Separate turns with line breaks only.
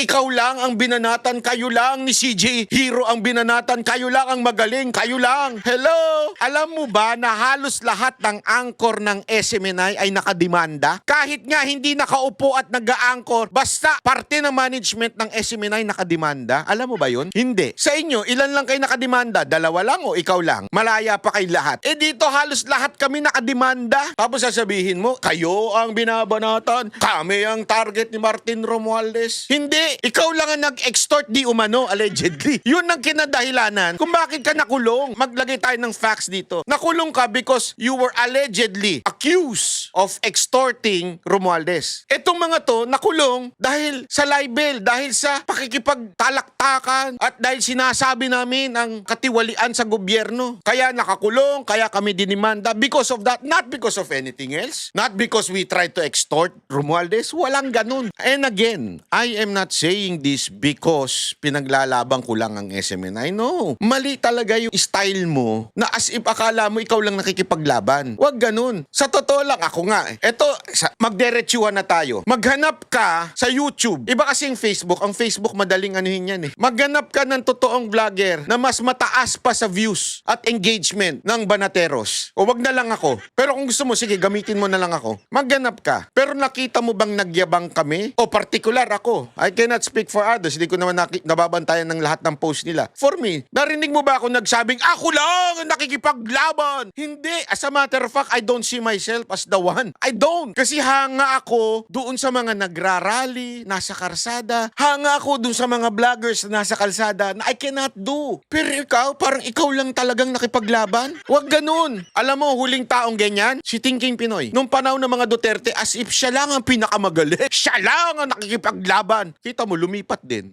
Ikaw lang ang binanatan, kayo lang ni CJ Hero ang binanatan, kayo lang ang magaling, kayo lang. Hello? Alam mo ba na halos lahat ng anchor ng SMNI ay nakademanda? Kahit nga hindi nakaupo at nag-a-anchor, basta parte ng management ng SMNI nakademanda. Alam mo ba yun? Hindi. Sa inyo, ilan lang kayo nakademanda? Dalawa lang o ikaw lang? Malaya pa kay lahat. Eh dito halos lahat kami nakademanda. Tapos sasabihin mo, kayo ang binabanatan, kami ang target ni Martin Romualdez. Hindi. Ikaw lang ang nag-extort di umano, allegedly. Yun ang kinadahilanan kung bakit ka nakulong. Maglagay tayo ng facts dito. Nakulong ka because you were allegedly accused of extorting Romualdez. Etong mga to, nakulong dahil sa libel, dahil sa pakikipagtalaktakan, at dahil sinasabi namin ang katiwalian sa gobyerno. Kaya nakakulong, kaya kami dinimanda because of that, not because of anything else. Not because we tried to extort Romualdez. Walang ganun. And again, I am not saying this because pinaglalaban ko lang ang SMNI. No. Mali talaga yung style mo na as if akala mo ikaw lang nakikipaglaban. Wag ganun. Sa totoo lang, ako nga. Eto, magderetsuhan na tayo. Maghanap ka sa YouTube. Iba kasi yung Facebook. Ang Facebook madaling anuhin yan eh. Maghanap ka ng totoong vlogger na mas mataas pa sa views at engagement ng Banateros. O wag na lang ako. Pero kung gusto mo, sige, gamitin mo na lang ako. Maghanap ka. Pero nakita mo bang nagyabang kami? O particular ako. I cannot speak for others. Hindi ko naman nababantayan ng lahat ng post nila. For me, narinig mo ba ako nagsabing, ako lang ang nakikipaglaban? Hindi. As a matter of fact, I don't see myself as the one. I don't. Kasi hanga ako doon sa mga nagrarally, nasa karsada. Hanga ako doon sa mga vloggers na nasa kalsada na I cannot do. Pero ikaw, parang ikaw lang talagang nakipaglaban? Huwag ganun. Alam mo, huling taong ganyan, si Thinking Pinoy. Nung panahon ng mga Duterte, as if siya lang ang pinakamagaling. Siya lang ang nakikipaglaban. Kita mo, lumipat din.